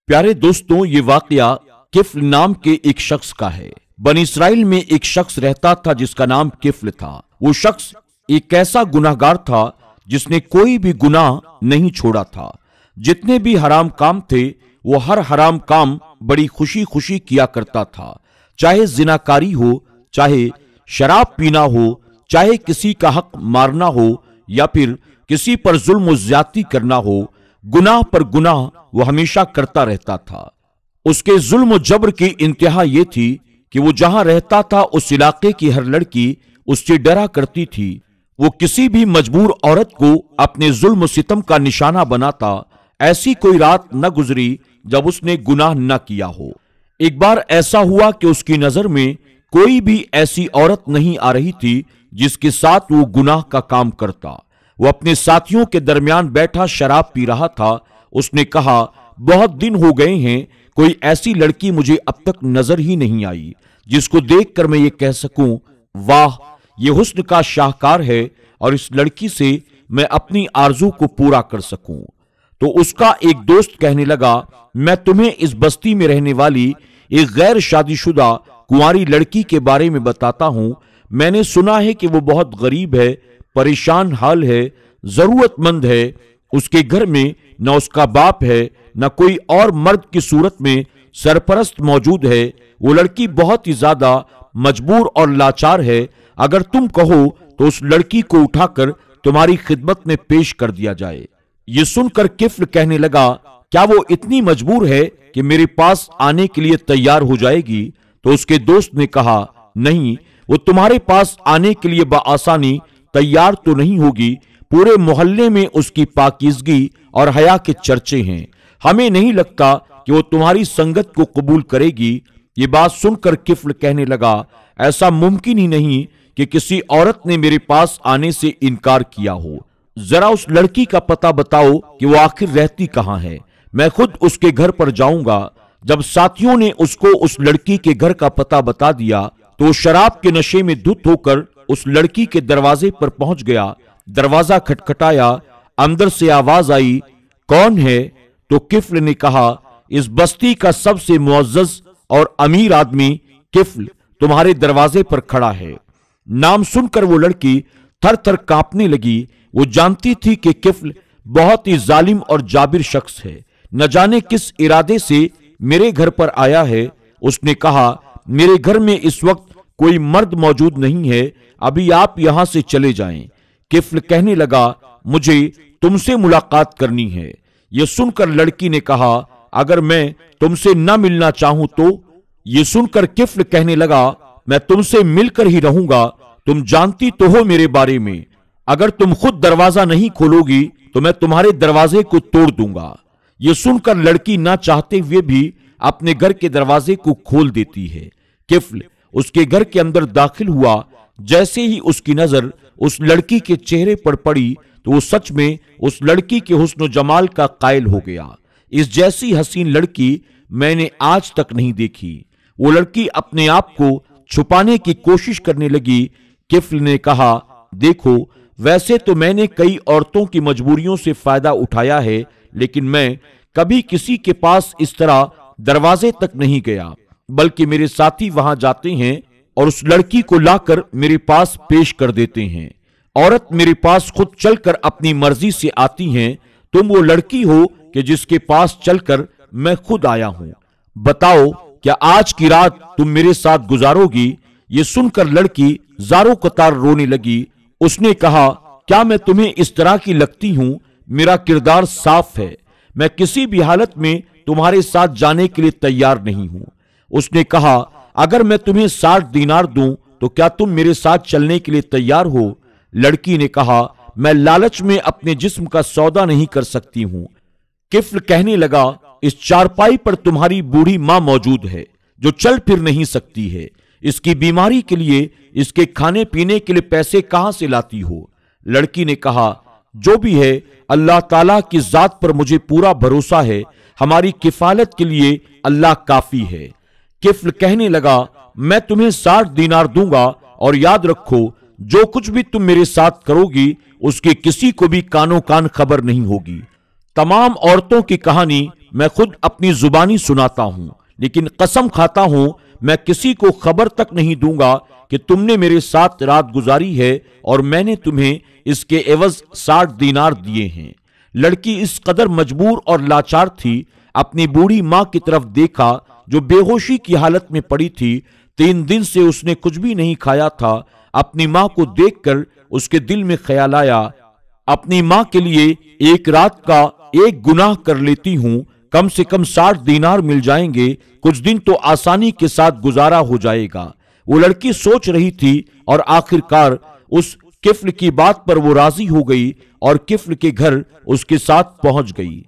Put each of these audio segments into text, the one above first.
प्यारे दोस्तों, ये वाकया किफ्ल नाम के एक शख्स का है। बनी इसराइल में एक शख्स रहता था जिसका नाम किफ्ल था। वो शख्स एक ऐसा गुनाहगार था जिसने कोई भी गुनाह नहीं छोड़ा था। जितने भी हराम काम थे वो हर हराम काम बड़ी खुशी खुशी किया करता था। चाहे जिनाकारी हो, चाहे शराब पीना हो, चाहे किसी का हक मारना हो या फिर किसी पर जुल्म ज्यादती करना हो, गुनाह पर गुनाह वो हमेशा करता रहता था। उसके जुल्म जबर की इंतहा ये थी कि वो जहां रहता था उस इलाके की हर लड़की उससे डरा करती थी। वो किसी भी मजबूर औरत को अपने जुल्म सितम का निशाना बनाता। ऐसी कोई रात न गुजरी जब उसने गुनाह न किया हो। एक बार ऐसा हुआ कि उसकी नजर में कोई भी ऐसी औरत नहीं आ रही थी जिसके साथ वो गुनाह का काम करता। वो अपने साथियों के दरमियान बैठा शराब पी रहा था। उसने कहा, बहुत दिन हो गए हैं, कोई ऐसी लड़की मुझे अब तक नजर ही नहीं आई जिसको देखकर मैं ये कह सकूं, वाह, ये हुस्न का शाहकार है और इस लड़की से मैं अपनी आरजू को पूरा कर सकूं। तो उसका एक दोस्त कहने लगा, मैं तुम्हें इस बस्ती में रहने वाली एक गैर शादीशुदा कुंवारी लड़की के बारे में बताता हूं। मैंने सुना है कि वो बहुत गरीब है, परेशान हाल है, जरूरतमंद है। उसके घर में न उसका बाप है न कोई और मर्द की सूरत में सरपरस्त मौजूद है। वो लड़की बहुत ही ज्यादा मजबूर और लाचार है। अगर तुम कहो तो उस लड़की को उठाकर तुम्हारी खिदमत में पेश कर दिया जाए। ये सुनकर किफ्ल कहने लगा, क्या वो इतनी मजबूर है कि मेरे पास आने के लिए तैयार हो जाएगी? तो उसके दोस्त ने कहा, नहीं, वो तुम्हारे पास आने के लिए बआसानी तैयार तो नहीं होगी। पूरे मोहल्ले में उसकी पाकीज़गी और हया के चर्चे हैं। हमें नहीं लगता कि वो तुम्हारी संगत को कबूल करेगी। ये बात सुनकर किफ्ल कहने लगा, ऐसा मुमकिन ही नहीं कि किसी औरत ने मेरे पास आने से इनकार किया हो। जरा उस लड़की का पता बताओ कि वो आखिर रहती कहां है। मैं खुद उसके घर पर जाऊंगा। जब साथियों ने उसको उस लड़की के घर का पता बता दिया तो वो शराब के नशे में धुत होकर उस लड़की के दरवाजे पर पहुंच गया। दरवाजा खटखटाया, अंदर से आवाज आई, कौन है? तो किफ्ल ने कहा, इस बस्ती का सबसे मुअज्जज और अमीर आदमी किफ्ल तुम्हारे दरवाजे पर खड़ा है। नाम सुनकर वो लड़की थर थर कांपने लगी। वो जानती थी कि किफ्ल बहुत ही जालिम और जाबिर शख्स है। न जाने किस इरादे से मेरे घर पर आया है। उसने कहा, मेरे घर में इस वक्त कोई मर्द मौजूद नहीं है, अभी आप यहां से चले जाएं। किफ्ल कहने लगा, मुझे तुमसे मुलाकात करनी है। यह सुनकर लड़की ने कहा, अगर मैं तुमसे न मिलना चाहूं तो? यह सुनकर किफ्ल कहने लगा, मैं तुमसे मिलकर ही रहूंगा। तुम जानती तो हो मेरे बारे में। अगर तुम खुद दरवाजा नहीं खोलोगी तो मैं तुम्हारे दरवाजे को तोड़ दूंगा। यह सुनकर लड़की ना चाहते हुए भी अपने घर के दरवाजे को खोल देती है। किफ्ल उसके घर के अंदर दाखिल हुआ। जैसे ही उसकी नजर उस लड़की के चेहरे पर पड़ी तो वो सच में उस लड़की के हुस्न जमाल का कायल हो गया। इस जैसी हसीन लड़की मैंने आज तक नहीं देखी। वो लड़की अपने आप को छुपाने की कोशिश करने लगी। किफ्ल ने कहा, देखो, वैसे तो मैंने कई औरतों की मजबूरियों से फायदा उठाया है, लेकिन मैं कभी किसी के पास इस तरह दरवाजे तक नहीं गया, बल्कि मेरे साथी वहां जाते हैं और उस लड़की को लाकर मेरे पास पेश कर देते हैं। औरत मेरे पास खुद चलकर अपनी मर्जी से आती हैं। तुम वो लड़की हो कि जिसके पास चलकर मैं खुद आया हूं। बताओ, क्या आज की रात तुम मेरे साथ गुजारोगी? ये सुनकर लड़की जारो कतार रोने लगी। उसने कहा, क्या मैं तुम्हें इस तरह की लगती हूं? मेरा किरदार साफ है। मैं किसी भी हालत में तुम्हारे साथ जाने के लिए तैयार नहीं हूं। उसने कहा, अगर मैं तुम्हें 60 दीनार दूं तो क्या तुम मेरे साथ चलने के लिए तैयार हो? लड़की ने कहा, मैं लालच में अपने जिस्म का सौदा नहीं कर सकती हूं। किफ्ल कहने लगा, इस चारपाई पर तुम्हारी बूढ़ी मां मौजूद है जो चल फिर नहीं सकती है। इसकी बीमारी के लिए, इसके खाने पीने के लिए पैसे कहां से लाती हो? लड़की ने कहा, जो भी है, अल्लाह ताला की जात पर मुझे पूरा भरोसा है। हमारी किफालत के लिए अल्लाह काफी है। किफ्ल कहने लगा, मैं तुम्हें 60 दीनार दूंगा और याद रखो, जो कुछ भी तुम मेरे साथ करोगी उसके किसी को भी कानो कान खबर नहीं होगी। तमाम औरतों की कहानी میں خود اپنی زبانی سناتا ہوں، لیکن قسم کھاتا ہوں میں کسی کو خبر تک نہیں دوں گا کہ تم نے میرے ساتھ رات گزاری ہے اور میں نے تمہیں اس کے عوض 60 دینار دیے ہیں۔ لڑکی اس قدر مجبور اور لاچار تھی، اپنی بوڑھی ماں کی طرف دیکھا جو بے ہوشی کی حالت میں پڑی تھی۔ 3 دن سے اس نے کچھ بھی نہیں کھایا تھا۔ اپنی ماں کو دیکھ کر اس کے دل میں خیال آیا، اپنی ماں کے لیے ایک رات کا ایک گناہ کر لیتی ہوں، کم سے کم 60 دینار مل جائیں گے، کچھ دن تو آسانی کے ساتھ گزارا ہو جائے گا۔ وہ لڑکی سوچ رہی تھی اور آخر کار اس کفل کی بات پر وہ راضی ہو گئی اور کفل کے گھر اس کے ساتھ پہنچ گئی۔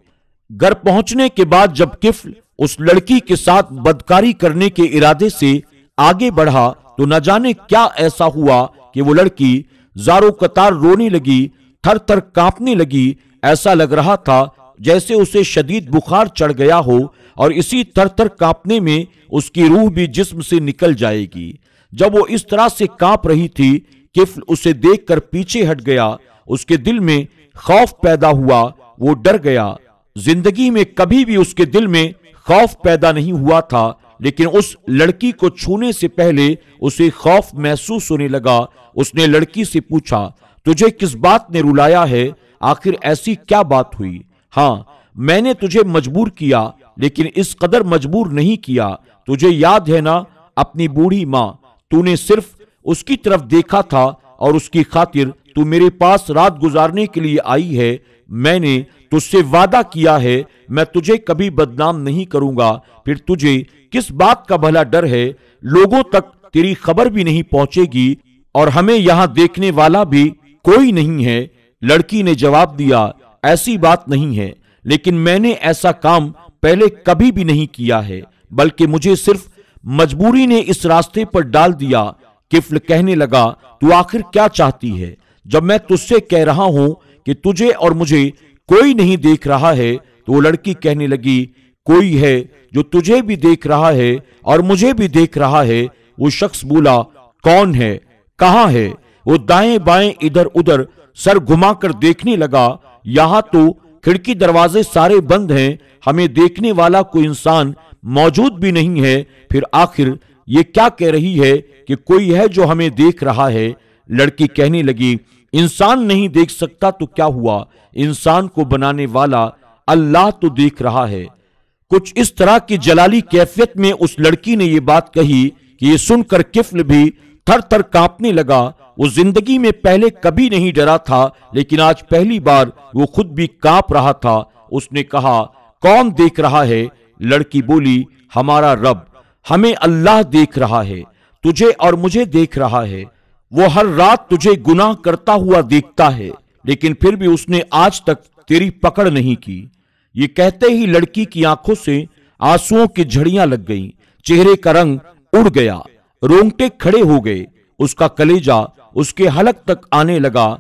گھر پہنچنے کے بعد جب کفل اس لڑکی کے ساتھ بدکاری کرنے کے ارادے سے آگے بڑھا تو نہ جانے کیا ایسا ہوا کہ وہ لڑکی زارو قطار رونے لگی، تھر تھر کانپنے لگی۔ ایسا لگ رہا تھا جیسے اسے شدید بخار چڑھ گیا ہو اور اسی تھر تھر کانپنے میں اس کی روح بھی جسم سے نکل جائے گی۔ جب وہ اس طرح سے کانپ رہی تھی، کفل اسے دیکھ کر پیچھے ہٹ گیا۔ اس کے دل میں خوف پیدا ہوا، وہ ڈر گیا۔ زندگی میں کبھی بھی اس کے دل میں خوف پیدا نہیں ہوا تھا، لیکن اس لڑکی کو چھونے سے پہلے اسے خوف محسوس ہونے لگا۔ اس نے لڑکی سے پوچھا، تجھے کس بات نے رلایا ہے؟ آخر ایسی کیا بات ہوئی؟ ہاں، میں نے تجھے مجبور کیا، لیکن اس قدر مجبور نہیں کیا۔ تجھے یاد ہے نا اپنی بوڑھی ماں، تو نے صرف اس کی طرف دیکھا تھا اور اس کی خاطر تو میرے پاس رات گزارنے کے لیے آئی ہے۔ میں نے تجھ سے وعدہ کیا ہے میں تجھے کبھی بدنام نہیں کروں گا۔ پھر تجھے کس بات کا بھلا ڈر ہے؟ لوگوں تک تیری خبر بھی نہیں پہنچے گی اور ہمیں یہاں دیکھنے والا بھی کوئی نہیں ہے۔ لڑکی نے جواب دیا، ایسی بات نہیں ہے، لیکن میں نے ایسا کام پہلے کبھی بھی نہیں کیا ہے، بلکہ مجھے صرف مجبوری نے اس راستے پر ڈال دیا۔ کفل کہنے لگا، تو آخر کیا چاہتی ہے؟ جب میں تجھ سے کہہ رہا ہوں کہ تجھے اور مجھے کوئی نہیں دیکھ رہا ہے، تو وہ لڑکی کہنے لگی، کوئی ہے جو تجھے بھی دیکھ رہا ہے اور مجھے بھی دیکھ رہا ہے۔ وہ شخص بولا، کون ہے؟ کہاں ہے؟ وہ دائیں بائیں ادھر ادھر سر گھما کر دیکھنے لگا۔ یہاں تو کھڑکی دروازے سارے بند ہیں، ہمیں دیکھنے والا کوئی انسان موجود بھی نہیں ہے۔ پھر آخر یہ کیا کہہ رہی ہے کہ کوئی ہے جو ہمیں دیکھ رہا ہے؟ لڑکی کہنے لگی، انسان نہیں دیکھ سکتا تو کیا ہوا، انسان کو بنانے والا اللہ تو دیکھ رہا ہے۔ کچھ اس طرح کی جلالی کیفیت میں اس لڑکی نے یہ بات کہی کہ یہ سن کر کفل بھی تھر تھر کانپنے لگا۔ وہ زندگی میں پہلے کبھی نہیں ڈرا تھا، لیکن آج پہلی بار وہ خود بھی کانپ رہا تھا۔ اس نے کہا، کون دیکھ رہا ہے؟ لڑکی بولی، ہمارا رب، ہمیں اللہ دیکھ رہا ہے، تجھے اور مجھے دیکھ رہا ہے۔ وہ ہر رات تجھے گناہ کرتا ہوا دیکھتا ہے، لیکن پھر بھی اس نے آج تک تیری پکڑ نہیں کی۔ یہ کہتے ہی لڑکی کی آنکھوں سے آنسوؤں کی جھڑیاں لگ گئیں، چہرے کا رنگ اڑ گیا، رونگٹے کھڑے ہو گئے، اس کا کلیجہ اس کے حلق تک آنے لگا۔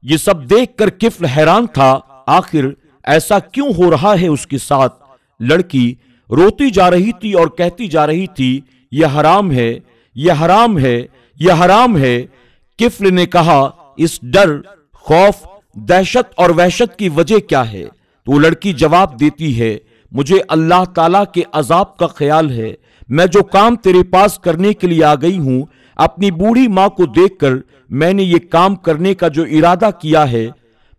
یہ سب دیکھ کر کفل حیران تھا، آخر ایسا کیوں ہو رہا ہے اس کے ساتھ؟ لڑکی روتی جا رہی تھی اور کہتی جا رہی تھی، یہ حرام ہے، یہ حرام ہے، یہ حرام ہے۔ کفل نے کہا، اس ڈر، خوف، دہشت اور وحشت کی وجہ کیا ہے؟ تو وہ لڑکی جواب دیتی ہے، مجھے اللہ تعالیٰ کے عذاب کا خیال ہے۔ میں جو کام تیرے پاس کرنے کے لیے آ گئی ہوں، اپنی بوڑھی ماں کو دیکھ کر میں نے یہ کام کرنے کا جو ارادہ کیا ہے،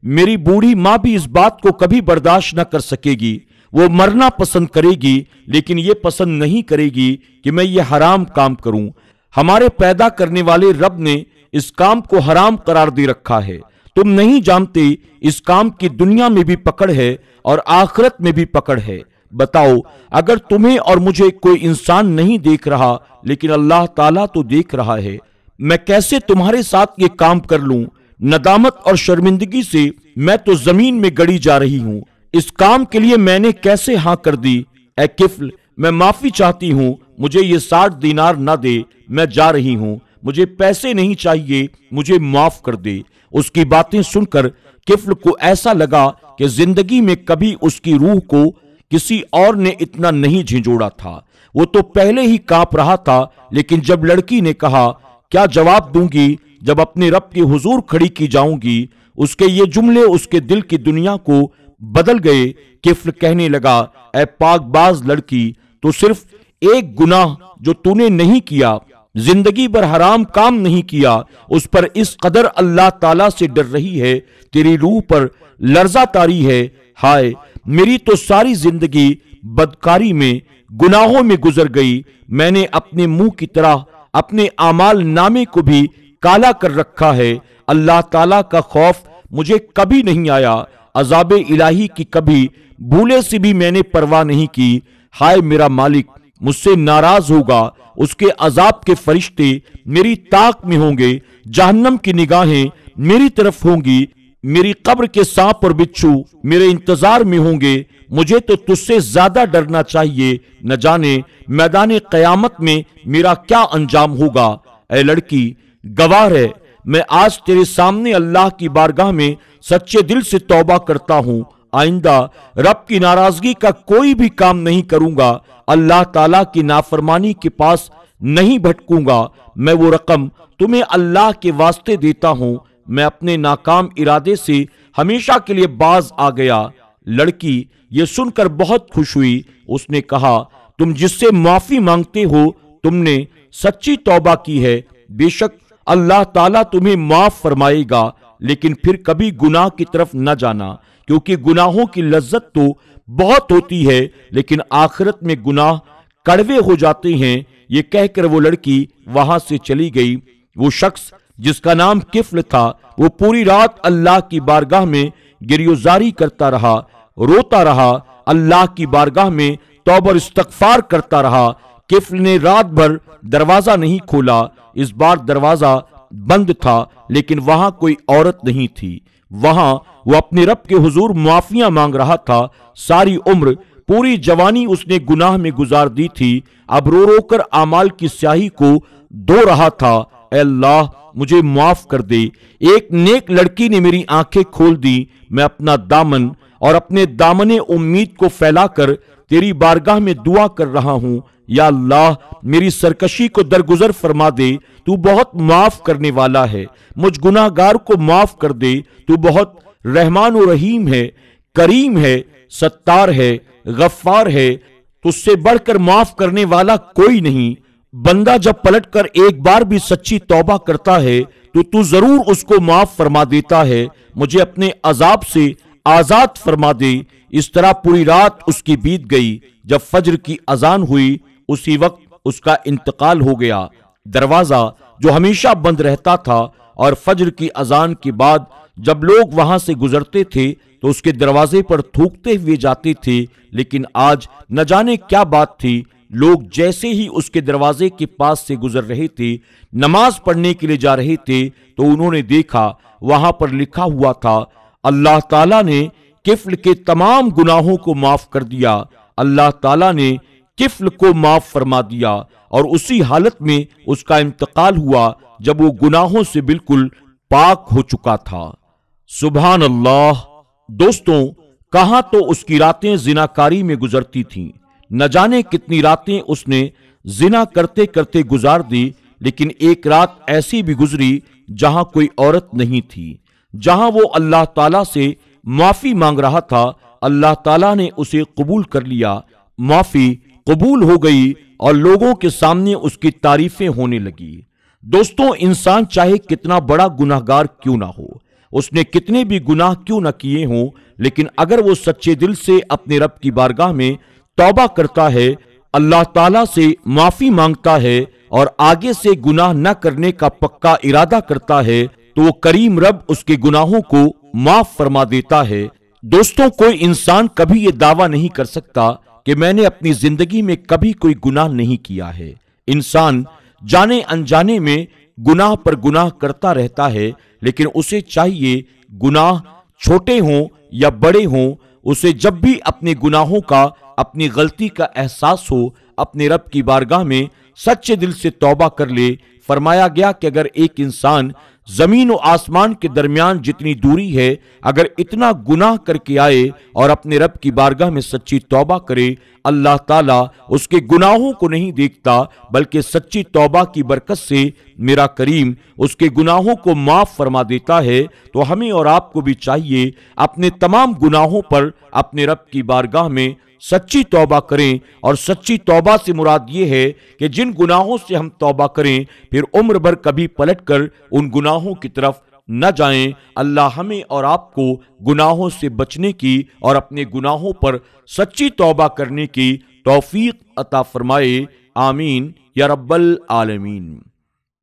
میری بوڑھی ماں بھی اس بات کو کبھی برداشت نہ کر سکے گی۔ وہ مرنا پسند کرے گی، لیکن یہ پسند نہیں کرے گی کہ میں یہ حرام کام کروں۔ ہمارے پیدا کرنے والے رب نے اس کام کو حرام قرار دے رکھا ہے۔ تم نہیں جانتے اس کام کی دنیا میں بھی پکڑ ہے اور آخرت میں بھی پکڑ ہے۔ بتاؤ، اگر تمہیں اور مجھے کوئی انسان نہیں دیکھ رہا لیکن اللہ تعالیٰ تو دیکھ رہا ہے، میں کیسے تمہارے ساتھ یہ کام کر لوں؟ ندامت اور شرمندگی سے میں تو زمین میں گڑی جا رہی ہوں۔ اس کام کے لیے میں نے کیسے ہاں کر دی؟ اے کفل، میں معافی چاہتی ہوں، مجھے یہ 60 دینار نہ دے، میں جا رہی ہوں، مجھے پیسے نہیں چاہیے، مجھے معاف کر دے۔ اس کی باتیں سن کر کفل کو ایسا لگا کہ زندگی میں کبھی اس کی روح کو کسی اور نے اتنا نہیں جھنجھوڑا تھا۔ وہ تو پہلے ہی کانپ رہا تھا، لیکن جب لڑکی نے کہا، کیا جواب دوں گی جب اپنے رب کے حضور کھڑی کی جاؤں گی؟ اس کے یہ جملے اس کے دل کی دنیا کو बदल गए। किफ्ल कहने लगा, ऐ पाकबाज लड़की, तो सिर्फ एक गुनाह जो तूने नहीं किया, जिंदगी भर हराम काम नहीं किया, उस पर इस कदर अल्लाह ताला से डर रही है, तेरी रूह पर लर्जा तारी है। हाय, मेरी तो सारी जिंदगी बदकारी में, गुनाहों में गुजर गई। मैंने अपने मुंह की तरह अपने आमाल नामे को भी काला कर रखा है। अल्लाह ताला का खौफ मुझे कभी नहीं आया, अजाब इलाही की कभी भूले से भी मैंने परवाह नहीं की। हाय मेरा मालिक मुझसे नाराज होगा, उसके अजाब के फरिश्ते मेरी ताक में होंगे, जहन्नम की निगाहें मेरी तरफ होंगी, मेरी कब्र के सांप और बिच्छू मेरे इंतजार में होंगे। मुझे तो तुझसे ज्यादा डरना चाहिए, न जाने मैदान कयामत में मेरा क्या अंजाम होगा। ऐ लड़की, गवाह है, मैं आज तेरे सामने अल्लाह की बारगाह में सच्चे दिल से तौबा करता हूं, आइंदा रब की नाराजगी का कोई भी काम नहीं करूंगा, अल्लाह ताला की नाफरमानी के पास नहीं भटकूंगा। मैं वो रकम तुम्हें अल्लाह के वास्ते देता हूं, मैं अपने नाकाम इरादे से हमेशा के लिए बाज आ गया। लड़की ये सुनकर बहुत खुश हुई। उसने कहा, तुम जिससे माफी मांगते हो तुमने सच्ची तौबा की है, बेशक अल्लाह ताला तुम्हें माफ फरमाएगा, लेकिन फिर कभी गुनाह की तरफ न जाना, क्योंकि गुनाहों की लज्जत तो बहुत होती है, लेकिन आखिरत में गुनाह कड़वे हो जाते हैं। ये कहकर वो लड़की वहां से चली गई। वो शख्स जिसका नाम किफ्ल था, वो पूरी रात अल्लाह की बारगाह में गिरयोजारी करता रहा, रोता रहा, अल्लाह की बारगाह में तौबा और इस्तगफार करता रहा। किफ्ल ने रात भर दरवाजा नहीं खोला। इस बार दरवाजा बंद था, लेकिन वहां कोई औरत नहीं थी। वहां वो अपने रब के हुजूर माफिया मांग रहा था। सारी उम्र, पूरी जवानी उसने गुनाह में गुजार दी थी। अब रो रो कर आमाल की स्याही को धो रहा था। ऐ अल्लाह, मुझे माफ कर दे। एक नेक लड़की ने मेरी आंखें खोल दी। मैं अपना दामन और अपने दामने उम्मीद को फैलाकर तेरी बारगाह में दुआ कर रहा हूं। या अल्लाह, मेरी सरकशी को दरगुजर फरमा दे, तू बहुत माफ करने वाला है। मुझ गुनाहगार को माफ कर दे, तू बहुत रहमान और रहीम है, करीम है, सत्तार है, गफ्फार है, तुझसे बढ़कर माफ करने वाला कोई नहीं। बंदा जब पलटकर एक बार भी सच्ची तौबा करता है तो तू जरूर उसको माफ फरमा देता है। मुझे अपने अजाब से आजाद फरमा दे। इस तरह पूरी रात उसकी बीत गई। जब फज्र की अजान हुई, उसी वक्त उसका इंतकाल हो गया। दरवाजा जो हमेशा बंद रहता था और फज्र की अजान के बाद जब लोग वहां से गुजरते थे तो उसके दरवाजे पर थूकते हुए जाते थे, लेकिन आज न जाने क्या बात थी, लोग जैसे ही उसके दरवाजे के पास से गुजर रहे थे, नमाज पढ़ने के लिए जा रहे थे, तो उन्होंने देखा वहां पर लिखा हुआ था, अल्लाह ताला ने किफ्ल के तमाम गुनाहों को माफ कर दिया। अल्लाह ताला ने किफ्ल को माफ फरमा दिया और उसी हालत में उसका इंतकाल हुआ जब वो गुनाहों से बिल्कुल पाक हो चुका था। सुभान अल्लाह। दोस्तों, कहां तो उसकी रातें जिनाकारी में गुजरती थीं, न जाने कितनी रातें उसने जिना करते करते गुजार दी, लेकिन एक रात ऐसी भी गुजरी जहां कोई औरत नहीं थी। जहां वो अल्लाह ताला से माफी मांग रहा था, अल्लाह ताला ने उसे कबूल कर लिया। माफी कबूल हो गई और लोगों के सामने उसकी तारीफें होने लगी। दोस्तों, इंसान चाहे कितना बड़ा गुनाहगार क्यों ना हो, उसने कितने भी गुनाह क्यों न किए हों, लेकिन अगर वो सच्चे दिल से अपने रब की बारगाह में तौबा करता है, अल्लाह ताला से माफी मांगता है और आगे से गुनाह न करने का पक्का इरादा करता है, तो वो करीम रब उसके गुनाहों को माफ फरमा देता है। दोस्तों, कोई इंसान कभी ये दावा नहीं कर सकता कि मैंने अपनी जिंदगी में कभी कोई गुनाह नहीं किया है। इंसान जाने अनजाने में गुनाह पर गुनाह करता रहता है, लेकिन उसे चाहिए गुनाह छोटे हों या बड़े हों, उसे जब भी अपने गुनाहों का, अपनी गलती का एहसास हो, अपने रब की बारगाह में सच्चे दिल से तौबा कर ले। फरमाया गया कि अगर एक इंसान زمین و آسمان کے درمیان جتنی دوری ہے، اگر اتنا گناہ کر کے آئے اور اپنے رب کی بارگاہ میں سچی توبہ کرے، اللہ تعالیٰ اس کے گناہوں کو نہیں دیکھتا، بلکہ سچی توبہ کی برکت سے میرا کریم اس کے گناہوں کو معاف فرما دیتا ہے۔ تو ہمیں اور آپ کو بھی چاہیے اپنے تمام گناہوں پر اپنے رب کی بارگاہ میں سچی توبہ کریں، اور سچی توبہ سے مراد یہ ہے کہ جن گناہوں سے ہم توبہ کریں پھر عمر بھر کبھی پلٹ کر ان گناہوں کی طرف نہ جائیں۔ اللہ ہمیں اور آپ کو گناہوں سے بچنے کی اور اپنے گناہوں پر سچی توبہ کرنے کی توفیق عطا فرمائے، آمین یا رب العالمین۔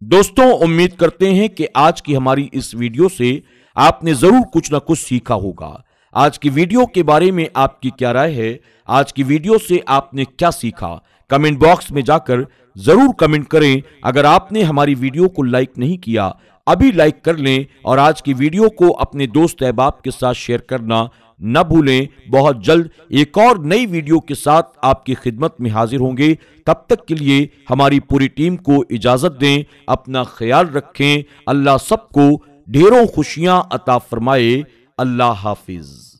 دوستوں، امید کرتے ہیں کہ آج کی ہماری اس ویڈیو سے آپ نے ضرور کچھ نہ کچھ سیکھا ہوگا۔ آج کی ویڈیو کے بارے میں آپ کی کیا رائے ہے؟ آج کی ویڈیو سے آپ نے کیا سیکھا؟ کمنٹ باکس میں جا کر ضرور کمنٹ کریں۔ اگر آپ نے ہماری ویڈیو کو لائک نہیں کیا، ابھی لائک کر لیں، اور آج کی ویڈیو کو اپنے دوست احباب کے ساتھ شیئر کرنا نہ بھولیں۔ بہت جلد ایک اور نئی ویڈیو کے ساتھ آپ کی خدمت میں حاضر ہوں گے۔ تب تک کے لیے ہماری پوری ٹیم کو اجازت دیں، اپنا خیال رکھیں۔ اللہ سب کو ڈھیروں خوشیاں عطا فرمائے۔ اللہ حافظ۔